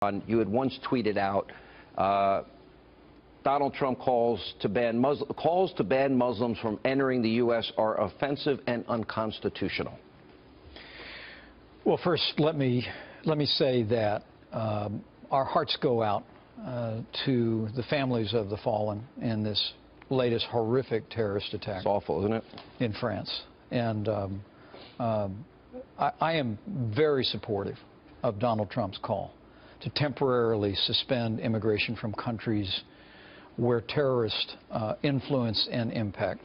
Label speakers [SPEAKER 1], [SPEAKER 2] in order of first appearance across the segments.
[SPEAKER 1] You had once tweeted out, Donald Trump calls to ban Muslims from entering the U.S. are offensive and unconstitutional.
[SPEAKER 2] Well, first, let me say that our hearts go out to the families of the fallen in this latest horrific terrorist attack.
[SPEAKER 1] It's awful, isn't it?
[SPEAKER 2] In France. And I am very supportive of Donald Trump's call to temporarily suspend immigration from countries where terrorist influence and impact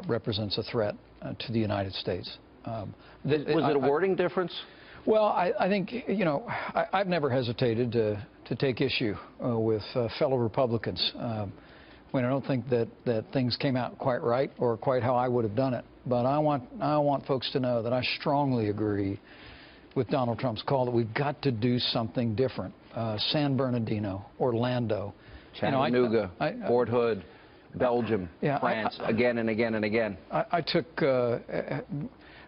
[SPEAKER 2] represents a threat to the United States.
[SPEAKER 1] Was it a wording difference?
[SPEAKER 2] Well, I think, you know, I've never hesitated to take issue with fellow Republicans when I don't think that things came out quite right or quite how I would have done it. But I want folks to know that I strongly agree with Donald Trump's call that we've got to do something different. San Bernardino, Orlando,
[SPEAKER 1] Chattanooga, Fort Hood, Belgium, France, again and again and again.
[SPEAKER 2] I took,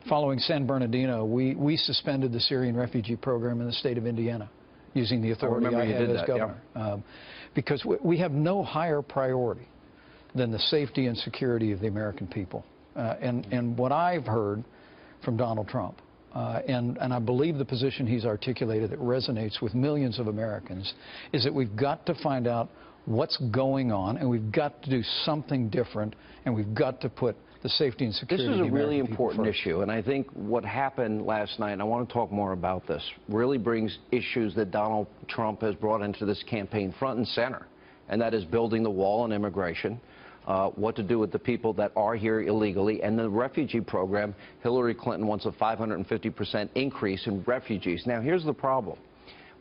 [SPEAKER 2] following San Bernardino, we suspended the Syrian refugee program in the state of Indiana using the authority I had as governor. Yeah. Because we have no higher priority than the safety and security of the American people. And what I've heard from Donald Trump, and I believe the position he's articulated that resonates with millions of Americans, is that we've got to find out what's going on, and we've got to do something different, and we've got to put the safety and security of the American people first. This is a really important
[SPEAKER 1] issue, and I think what happened last night, and I want to talk more about this, really brings issues that Donald Trump has brought into this campaign front and center, and that is building the wall on immigration, what to do with the people that are here illegally, and the refugee program. Hillary Clinton wants a 550% increase in refugees. Now, here's the problem.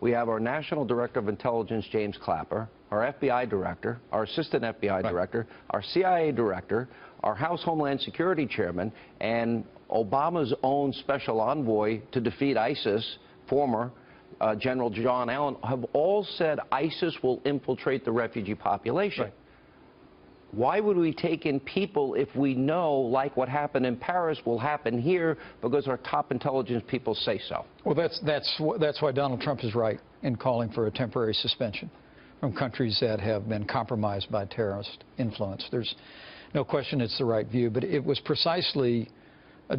[SPEAKER 1] We have our National Director of Intelligence, James Clapper, our FBI Director, our Assistant FBI Director, our CIA Director, our House Homeland Security Chairman, and Obama's own Special Envoy to defeat ISIS, former General John Allen, have all said ISIS will infiltrate the refugee population. Right. Why would we take in people if we know, like what happened in Paris, will happen here because our top intelligence people say so?
[SPEAKER 2] Well, that's why Donald Trump is right in calling for a temporary suspension from countries that have been compromised by terrorist influence. There's no question it's the right view, but it was precisely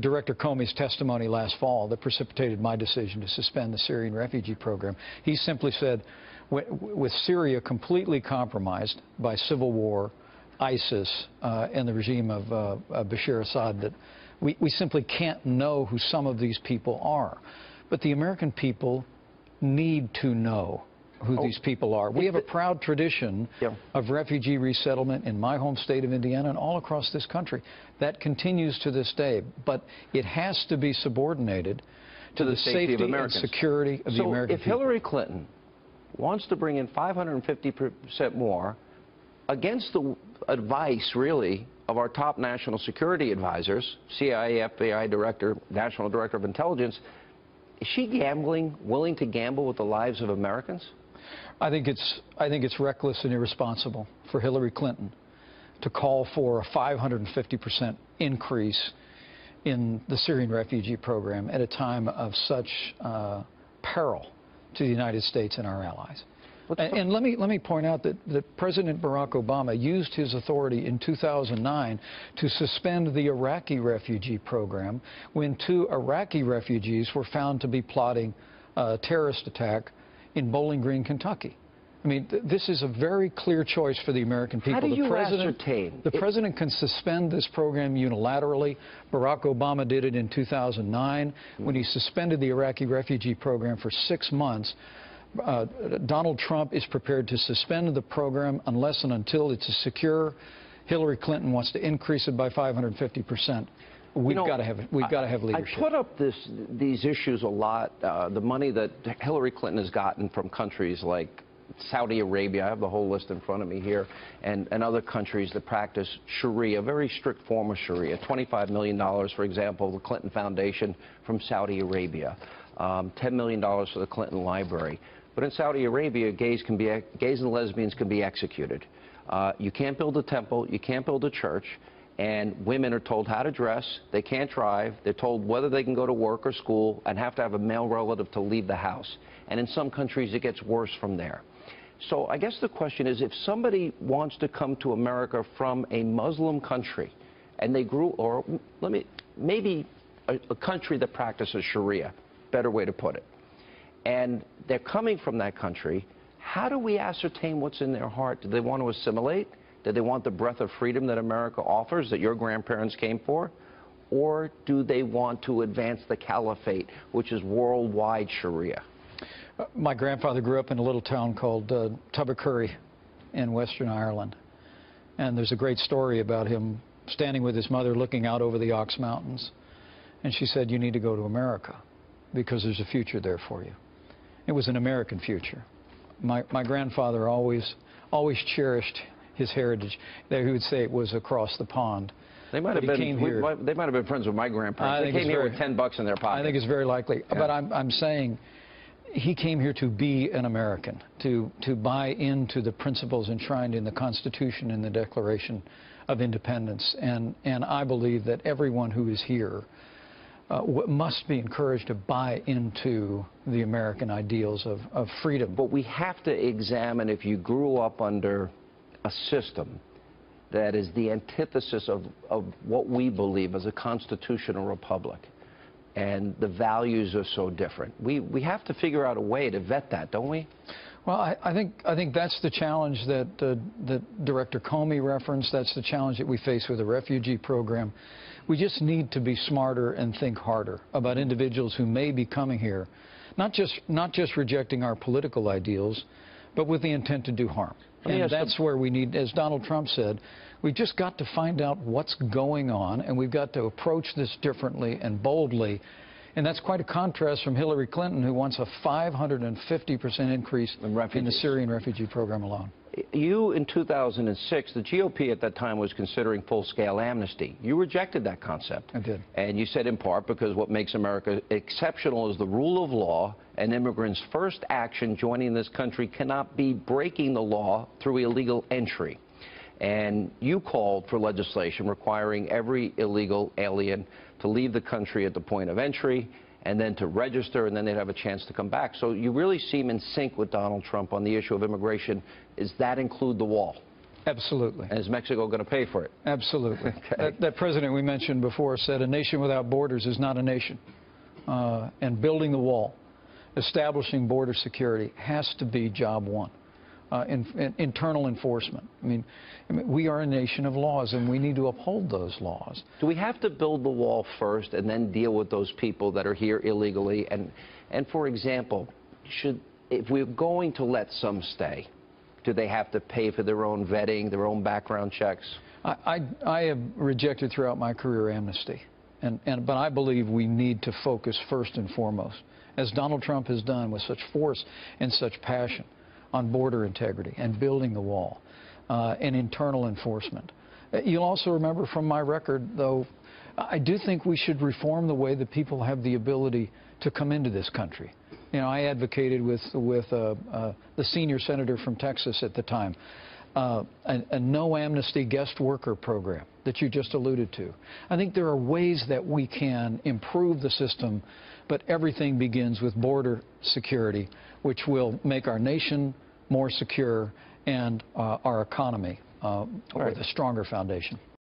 [SPEAKER 2] Director Comey's testimony last fall that precipitated my decision to suspend the Syrian refugee program. He simply said, with Syria completely compromised by civil war, ISIS, and the regime of Bashar Assad, that we simply can't know who some of these people are. But the American people need to know who these people are. We have a proud tradition of refugee resettlement in my home state of Indiana and all across this country. That continues to this day, but it has to be subordinated to the safety and security of the American people.
[SPEAKER 1] So if Hillary Clinton wants to bring in 550% more, against the advice, really, of our top national security advisors, CIA, FBI Director, National Director of Intelligence, is she willing to gamble with the lives of Americans?
[SPEAKER 2] I think it's reckless and irresponsible for Hillary Clinton to call for a 550% increase in the Syrian refugee program at a time of such peril to the United States and our allies. And let me point out that President Barack Obama used his authority in 2009 to suspend the Iraqi refugee program when 2 Iraqi refugees were found to be plotting a terrorist attack in Bowling Green, Kentucky. I mean, this is a very clear choice for the American people.
[SPEAKER 1] How do you ascertain?
[SPEAKER 2] The president can suspend this program unilaterally. Barack Obama did it in 2009 when he suspended the Iraqi refugee program for 6 months. Donald Trump is prepared to suspend the program unless and until it's secure. Hillary Clinton wants to increase it by 550%. We've got to have leadership.
[SPEAKER 1] I put up these issues a lot. The money that Hillary Clinton has gotten from countries like Saudi Arabia, I have the whole list in front of me here, and other countries that practice Sharia, a very strict form of Sharia. $25 million, for example, the Clinton Foundation from Saudi Arabia. $10 million for the Clinton Library. But in Saudi Arabia, gays and lesbians can be executed. You can't build a temple, you can't build a church, and women are told how to dress, they can't drive, they're told whether they can go to work or school, and have to have a male relative to leave the house. and in some countries it gets worse from there. So I guess the question is, if somebody wants to come to America from a Muslim country, and they grew, or maybe a country that practices Sharia, better way to put it, and they're coming from that country, how do we ascertain what's in their heart? Do they want to assimilate? Do they want the breath of freedom that America offers, that your grandparents came for? Or do they want to advance the caliphate, which is worldwide Sharia?
[SPEAKER 2] My grandfather grew up in a little town called Tubbercurry in Western Ireland. And there's a great story about him standing with his mother looking out over the Ox Mountains. And she said, "You need to go to America because there's a future there for you." It was an American future. My grandfather always cherished his heritage. He would say it was across the pond.
[SPEAKER 1] They might have been friends with my grandparents. They came here with $10 in their pocket.
[SPEAKER 2] I think it's very likely. Yeah. But I'm saying he came here to be an American, to buy into the principles enshrined in the Constitution and the Declaration of Independence. And I believe that everyone who is here must be encouraged to buy into the American ideals of freedom.
[SPEAKER 1] But we have to examine, if you grew up under a system that is the antithesis of what we believe as a constitutional republic, and the values are so different. We have to figure out a way to vet that, don't we?
[SPEAKER 2] Well, I think that's the challenge that Director Comey referenced. That's the challenge that we face with the refugee program. We just need to be smarter and think harder about individuals who may be coming here, not just rejecting our political ideals, but with the intent to do harm. And that's where we need, as Donald Trump said, we've just got to find out what's going on, and we've got to approach this differently and boldly. And that's quite a contrast from Hillary Clinton, who wants a 550% increase in the Syrian refugee program alone.
[SPEAKER 1] You, in 2006, the GOP at that time was considering full-scale amnesty. You rejected that concept.
[SPEAKER 2] I did.
[SPEAKER 1] And you said in part because what makes America exceptional is the rule of law, and immigrants' first action joining this country cannot be breaking the law through illegal entry. And you called for legislation requiring every illegal alien to leave the country at the point of entry, and then to register, and then they'd have a chance to come back. So you really seem in sync with Donald Trump on the issue of immigration. Does that include the wall?
[SPEAKER 2] Absolutely.
[SPEAKER 1] And is Mexico going to pay for it?
[SPEAKER 2] Absolutely.
[SPEAKER 1] Okay.
[SPEAKER 2] That president we mentioned before said a nation without borders is not a nation. And building the wall, establishing border security has to be job one. Internal enforcement. I mean, we are a nation of laws, and we need to uphold those laws.
[SPEAKER 1] Do we have to build the wall first and then deal with those people that are here illegally? And for example, if we're going to let some stay, do they have to pay for their own vetting, their own background checks?
[SPEAKER 2] I have rejected throughout my career amnesty, but I believe we need to focus first and foremost, as Donald Trump has done with such force and such passion, on border integrity and building the wall and internal enforcement. You'll also remember from my record, though, I do think we should reform the way that people have the ability to come into this country. You know, I advocated with the senior senator from Texas at the time, a no amnesty guest worker program that you just alluded to. I think there are ways that we can improve the system, but everything begins with border security, which will make our nation more secure and our economy with a stronger foundation.